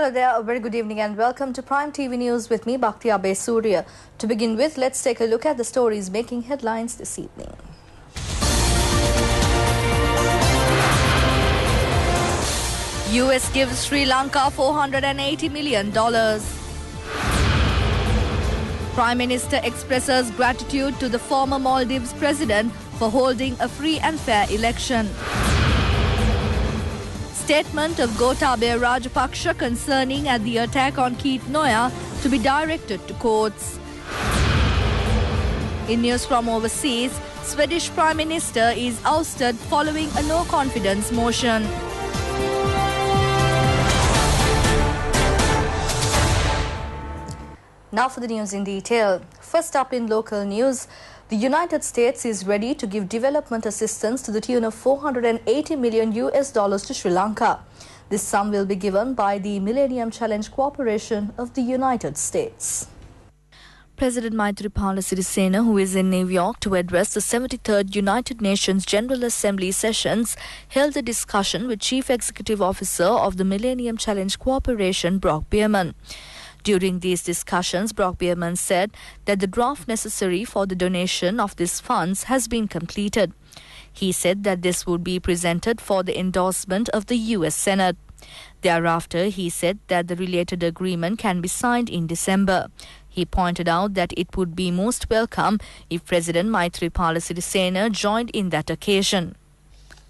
Hello there, a very good evening and welcome to Prime TV News with me, Bhakti Abe Surya. To begin with, let's take a look at the stories making headlines this evening. US gives Sri Lanka $480 million. Prime Minister expresses gratitude to the former Maldives president for holding a free and fair election. Statement of Gotabaya Rajapaksa concerning the attack on Keith Noya to be directed to courts. In news from overseas, Swedish Prime Minister is ousted following a no-confidence motion. Now for the news in detail. First up in local news, the United States is ready to give development assistance to the tune of $480 million to Sri Lanka. This sum will be given by the Millennium Challenge Corporation of the United States. President Maithripala Sirisena, who is in New York to address the 73rd United Nations General Assembly sessions, held a discussion with Chief Executive Officer of the Millennium Challenge Corporation, Brock Bierman. During these discussions, Brock Bierman said that the draft necessary for the donation of these funds has been completed. He said that this would be presented for the endorsement of the US Senate. Thereafter, he said that the related agreement can be signed in December. He pointed out that it would be most welcome if President Maithripala Sirisena joined in that occasion.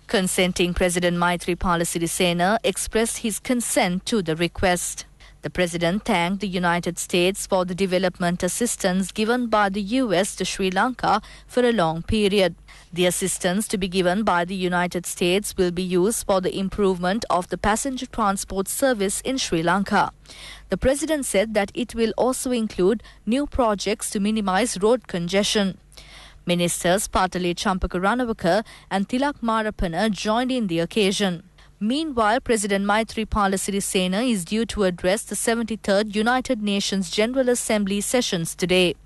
Consenting President Maithripala Sirisena expressed his consent to the request. The President thanked the United States for the development assistance given by the US to Sri Lanka for a long period. The assistance to be given by the United States will be used for the improvement of the passenger transport service in Sri Lanka. The President said that it will also include new projects to minimize road congestion. Ministers Patali Champaka Ranawaka and Tilak Marapana joined in the occasion. Meanwhile, President Maithripala Sirisena is due to address the 73rd United Nations General Assembly sessions today.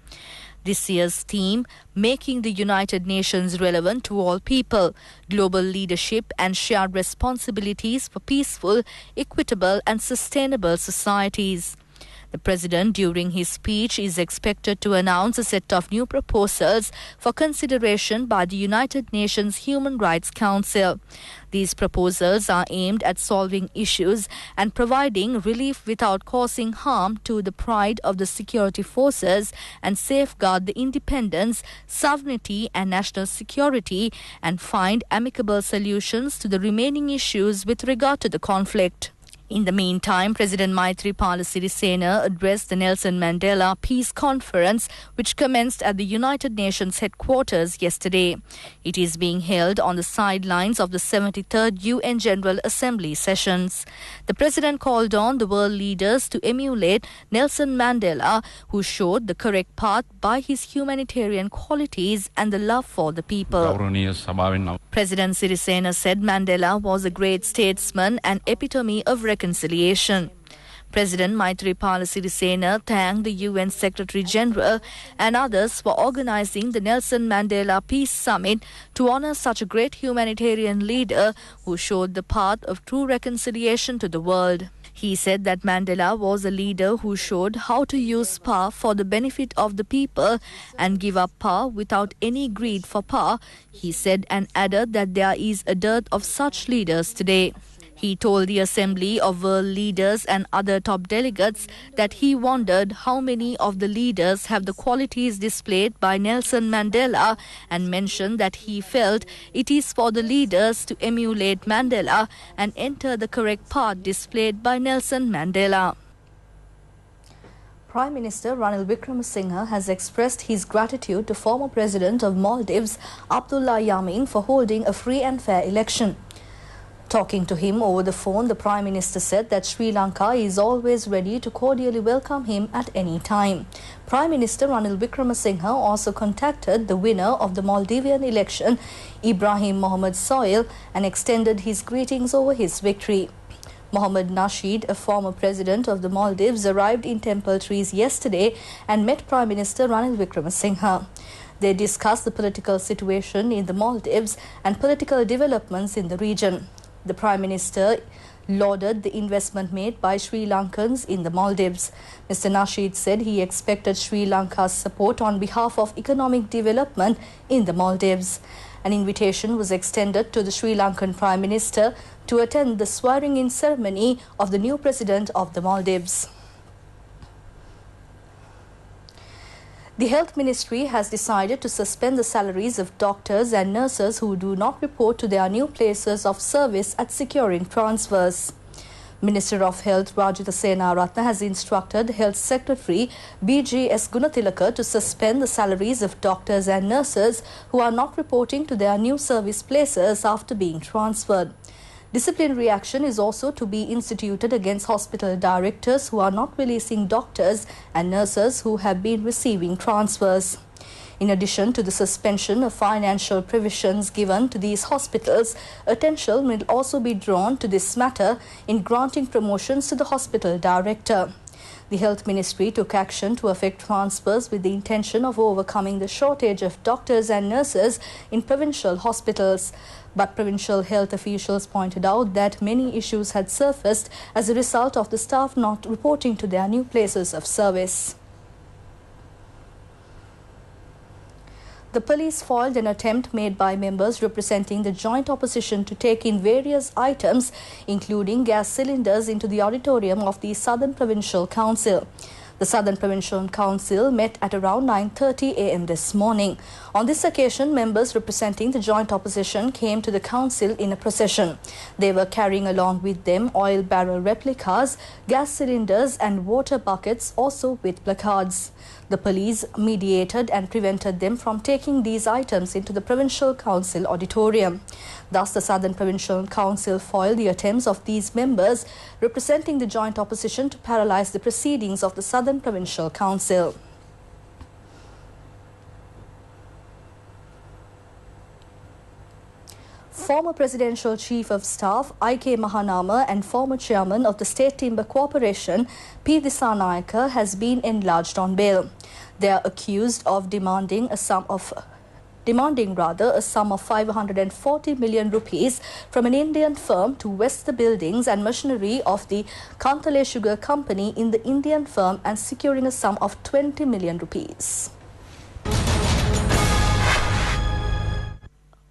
This year's theme, Making the United Nations Relevant to All People, Global Leadership and Shared Responsibilities for Peaceful, Equitable and Sustainable Societies. The President, during his speech, is expected to announce a set of new proposals for consideration by the United Nations Human Rights Council. These proposals are aimed at solving issues and providing relief without causing harm to the pride of the security forces and safeguard the independence, sovereignty and national security and find amicable solutions to the remaining issues with regard to the conflict. In the meantime, President Maithripala Sirisena addressed the Nelson Mandela Peace Conference, which commenced at the United Nations headquarters yesterday. It is being held on the sidelines of the 73rd UN General Assembly sessions. The President called on the world leaders to emulate Nelson Mandela, who showed the correct path by his humanitarian qualities and the love for the people. President Sirisena said Mandela was a great statesman and epitome of reconciliation. President Maithripala Sirisena thanked the UN Secretary General and others for organizing the Nelson Mandela Peace Summit to honor such a great humanitarian leader who showed the path of true reconciliation to the world. He said that Mandela was a leader who showed how to use power for the benefit of the people and give up power without any greed for power, he said, and added that there is a dearth of such leaders today. He told the Assembly of World Leaders and other top delegates that he wondered how many of the leaders have the qualities displayed by Nelson Mandela and mentioned that he felt it is for the leaders to emulate Mandela and enter the correct path displayed by Nelson Mandela. Prime Minister Ranil Wickremesinghe has expressed his gratitude to former President of Maldives, Abdullah Yameen, for holding a free and fair election. Talking to him over the phone, the Prime Minister said that Sri Lanka is always ready to cordially welcome him at any time. Prime Minister Ranil Wickremesinghe also contacted the winner of the Maldivian election, Ibrahim Mohamed Soil, and extended his greetings over his victory. Mohamed Nasheed, a former president of the Maldives, arrived in Temple Trees yesterday and met Prime Minister Ranil Wickremesinghe. They discussed the political situation in the Maldives and political developments in the region. The Prime Minister lauded the investment made by Sri Lankans in the Maldives. Mr. Nasheed said he expected Sri Lanka's support on behalf of economic development in the Maldives. An invitation was extended to the Sri Lankan Prime Minister to attend the swearing-in ceremony of the new president of the Maldives. The Health Ministry has decided to suspend the salaries of doctors and nurses who do not report to their new places of service at securing transfers. Minister of Health Rajitha Senaratne has instructed Health Secretary B.G.S. Gunathilaka to suspend the salaries of doctors and nurses who are not reporting to their new service places after being transferred. Disciplinary action is also to be instituted against hospital directors who are not releasing doctors and nurses who have been receiving transfers. In addition to the suspension of financial provisions given to these hospitals, attention will also be drawn to this matter in granting promotions to the hospital director. The Health Ministry took action to effect transfers with the intention of overcoming the shortage of doctors and nurses in provincial hospitals. But provincial health officials pointed out that many issues had surfaced as a result of the staff not reporting to their new places of service. The police foiled an attempt made by members representing the joint opposition to take in various items, including gas cylinders, into the auditorium of the Southern Provincial Council. The Southern Provincial Council met at around 9:30 a.m. this morning. On this occasion, members representing the joint opposition came to the council in a procession. They were carrying along with them oil barrel replicas, gas cylinders and water buckets, also with placards. The police mediated and prevented them from taking these items into the Provincial Council auditorium. Thus, the Southern Provincial Council foiled the attempts of these members representing the joint opposition to paralyse the proceedings of the Southern Provincial Council. Former Presidential Chief of Staff I.K. Mahanama and former Chairman of the State Timber Corporation P. Dissanayake has been enlarged on bail. They are accused of demanding a sum of 540 million rupees from an Indian firm to vest the buildings and machinery of the Kantale Sugar Company in the Indian firm and securing a sum of 20 million rupees.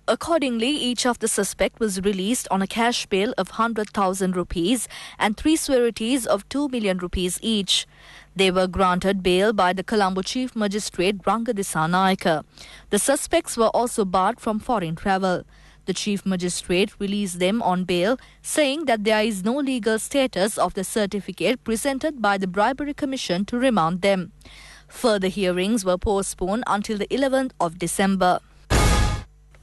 Accordingly, each of the suspects was released on a cash bail of 100,000 rupees and 3 sureties of 2 million rupees each. They were granted bail by the Colombo Chief Magistrate Ranga Dissanayake. The suspects were also barred from foreign travel. The Chief Magistrate released them on bail, saying that there is no legal status of the certificate presented by the Bribery Commission to remand them. Further hearings were postponed until the 11th of December.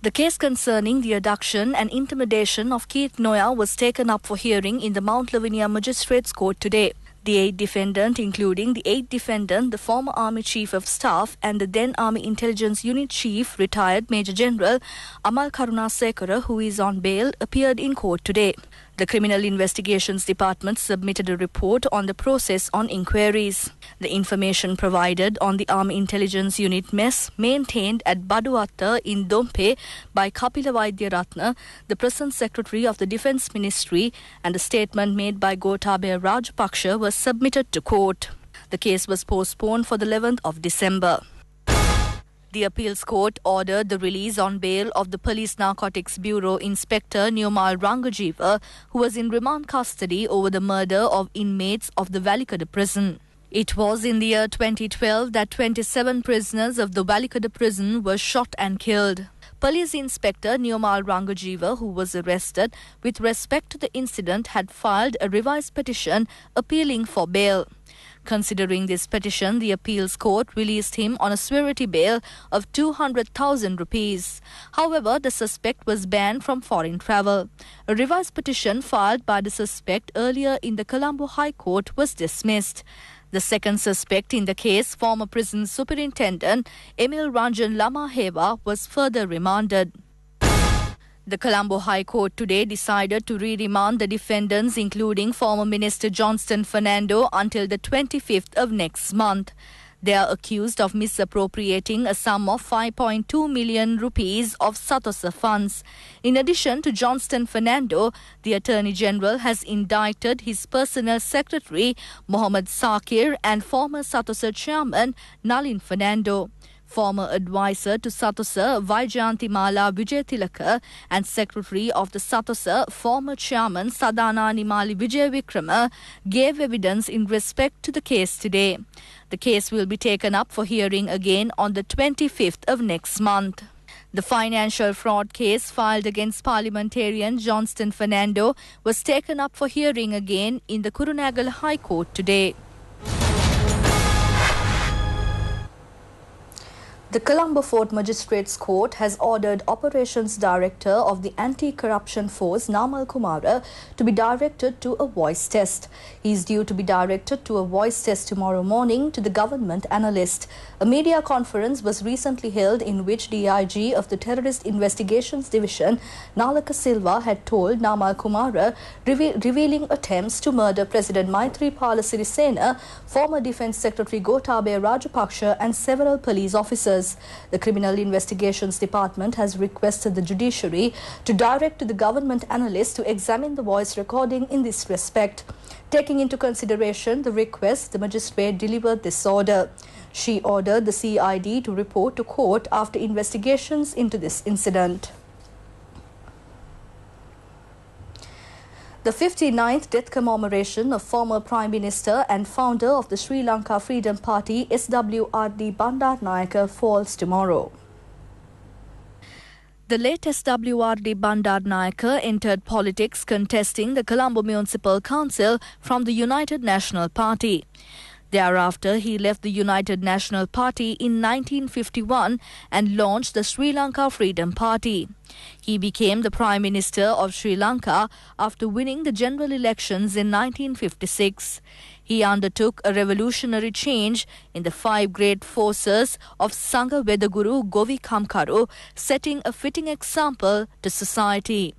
The case concerning the abduction and intimidation of Keith Noya was taken up for hearing in the Mount Lavinia Magistrates Court today. The 8th defendant, including the 8th defendant, the former Army Chief of Staff and the then Army Intelligence Unit Chief, retired Major General Amal Karunasekara, who is on bail, appeared in court today. The Criminal Investigations Department submitted a report on the process on inquiries. The information provided on the Army Intelligence Unit mess maintained at Baduatta in Dompe by Kapila Vaidyaratna, the present Secretary of the Defence Ministry, and a statement made by Gotabaya Rajapaksa was submitted to court. The case was postponed for the 11th of December. The appeals court ordered the release on bail of the Police Narcotics Bureau Inspector Nirmal Rangajiva, who was in remand custody over the murder of inmates of the Valikada prison. It was in the year 2012 that 27 prisoners of the Valikada prison were shot and killed. Police Inspector Nirmal Rangajiva, who was arrested with respect to the incident, had filed a revised petition appealing for bail. Considering this petition, the appeals court released him on a surety bail of 200,000 rupees. However, the suspect was banned from foreign travel. A revised petition filed by the suspect earlier in the Colombo High Court was dismissed. The second suspect in the case, former prison superintendent Emil Ranjan Lamaheva, was further remanded. The Colombo High Court today decided to re-remand the defendants, including former Minister Johnston Fernando, until the 25th of next month. They are accused of misappropriating a sum of 5.2 million rupees of Satosa funds. In addition to Johnston Fernando, the Attorney General has indicted his personal secretary, Mohammad Sakir, and former Satosa chairman, Nalin Fernando. Former advisor to Satosa, Vaijayantimala Vijaytilaka, and secretary of the Satosa, former chairman Sadana Nimali Vijayavikrama, gave evidence in respect to the case today. The case will be taken up for hearing again on the 25th of next month. The financial fraud case filed against parliamentarian Johnston Fernando was taken up for hearing again in the Kurunegala High Court today. The Colombo Fort Magistrates Court has ordered Operations Director of the Anti-Corruption Force, Namal Kumara, to be directed to a voice test. He is due to be directed to a voice test tomorrow morning to the government analyst. A media conference was recently held in which DIG of the Terrorist Investigations Division, Nalaka Silva, had told Namal Kumara, revealing attempts to murder President Maithripala Sirisena, former Defence Secretary Gotabaya Rajapaksa, and several police officers. The Criminal Investigations Department has requested the judiciary to direct to the government analyst to examine the voice recording in this respect. Taking into consideration the request, the magistrate delivered this order. She ordered the CID to report to court after investigations into this incident. The 59th death commemoration of former Prime Minister and founder of the Sri Lanka Freedom Party, SWRD Bandaranaike, falls tomorrow. The late SWRD Bandaranaike entered politics contesting the Colombo Municipal Council from the United National Party. Thereafter, he left the United National Party in 1951 and launched the Sri Lanka Freedom Party. He became the Prime Minister of Sri Lanka after winning the general elections in 1956. He undertook a revolutionary change in the 5 great forces of Sangha Vedaguru Govi Kamkaru, setting a fitting example to society.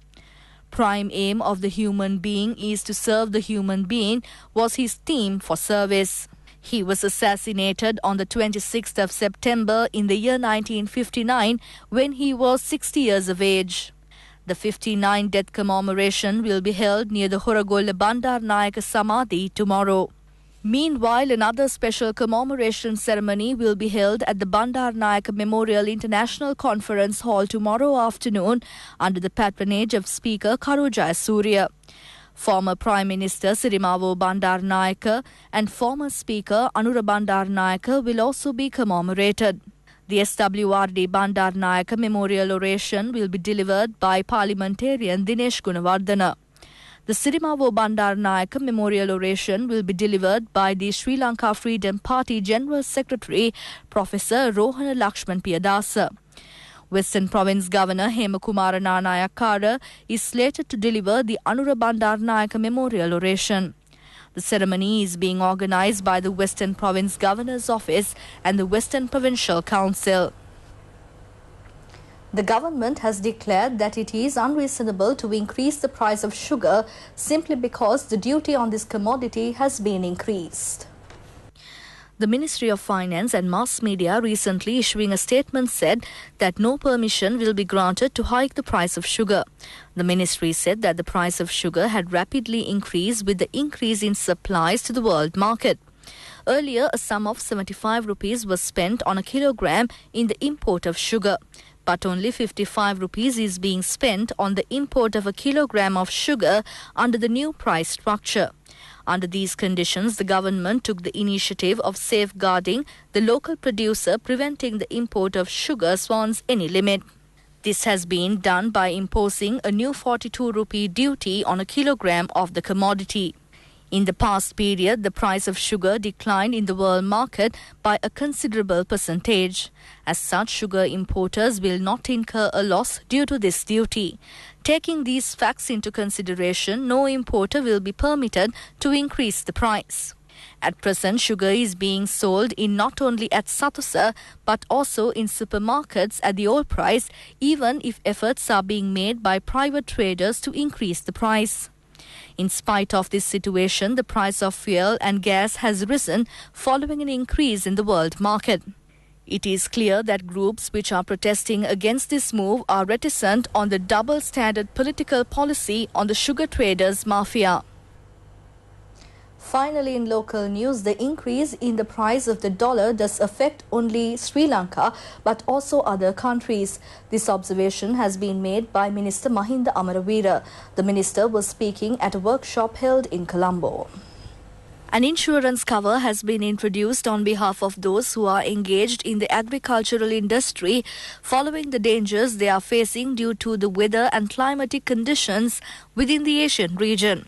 Prime aim of the human being is to serve the human being was his theme for service. He was assassinated on the 26th of September in the year 1959 when he was 60 years of age. The 59th death commemoration will be held near the Horagolla Bandaranaike Samadhi tomorrow. Meanwhile, another special commemoration ceremony will be held at the Bandaranaike Memorial International Conference Hall tomorrow afternoon under the patronage of Speaker Karu Jayasuriya. Former Prime Minister Sirimavo Bandaranaike and former Speaker Anura Bandaranaike will also be commemorated. The SWRD Bandaranaike Memorial Oration will be delivered by Parliamentarian Dinesh Gunawardena. The Sirimavo Bandaranaike Memorial Oration will be delivered by the Sri Lanka Freedom Party General Secretary Professor Rohana Lakshman Piyadasa. Western Province Governor Hemakumara Nanayakara is slated to deliver the Anura Bandaranaike Memorial Oration. The ceremony is being organised by the Western Province Governor's Office and the Western Provincial Council. The government has declared that it is unreasonable to increase the price of sugar simply because the duty on this commodity has been increased. The Ministry of Finance and Mass Media recently issuing a statement said that no permission will be granted to hike the price of sugar. The ministry said that the price of sugar had rapidly increased with the increase in supplies to the world market. Earlier, a sum of 75 rupees was spent on a kilogram in the import of sugar, but only 55 rupees is being spent on the import of a kilogram of sugar under the new price structure. Under these conditions, the government took the initiative of safeguarding the local producer, preventing the import of sugar swans any limit. This has been done by imposing a new 42 rupee duty on a kilogram of the commodity. In the past period, the price of sugar declined in the world market by a considerable percentage. As such, sugar importers will not incur a loss due to this duty. Taking these facts into consideration, no importer will be permitted to increase the price. At present, sugar is being sold in not only at Satosa but also in supermarkets at the old price, even if efforts are being made by private traders to increase the price. In spite of this situation, the price of fuel and gas has risen following an increase in the world market. It is clear that groups which are protesting against this move are reticent on the double standard political policy on the sugar traders mafia. Finally, in local news, the increase in the price of the dollar does affect only Sri Lanka but also other countries. This observation has been made by Minister Mahinda Amaraweera. The minister was speaking at a workshop held in Colombo. An insurance cover has been introduced on behalf of those who are engaged in the agricultural industry following the dangers they are facing due to the weather and climatic conditions within the Asian region.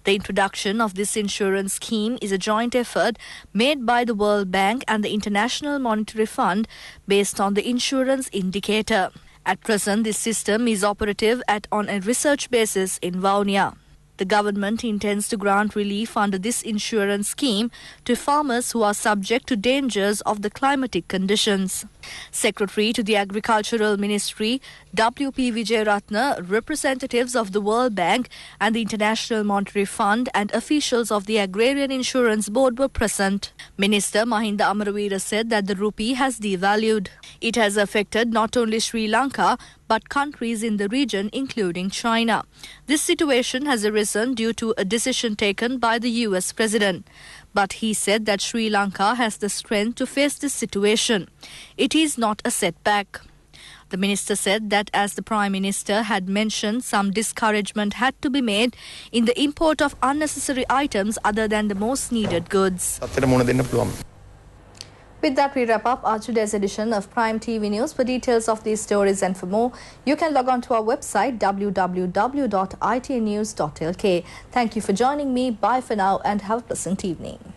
The introduction of this insurance scheme is a joint effort made by the World Bank and the International Monetary Fund based on the insurance indicator. At present, this system is operative on a research basis in Vaunia. The government intends to grant relief under this insurance scheme to farmers who are subject to dangers of the climatic conditions. Secretary to the Agricultural Ministry, W.P. Vijayaratna, representatives of the World Bank and the International Monetary Fund and officials of the Agrarian Insurance Board were present. Minister Mahinda Amaraweera said that the rupee has devalued. It has affected not only Sri Lanka but countries in the region including China. This situation has arisen due to a decision taken by the US President. But he said that Sri Lanka has the strength to face this situation. It is not a setback. The minister said that as the Prime Minister had mentioned, some discouragement had to be made in the import of unnecessary items other than the most needed goods. With that, we wrap up our today's edition of Prime TV News. For details of these stories and for more, you can log on to our website www.itnews.lk. Thank you for joining me. Bye for now and have a pleasant evening.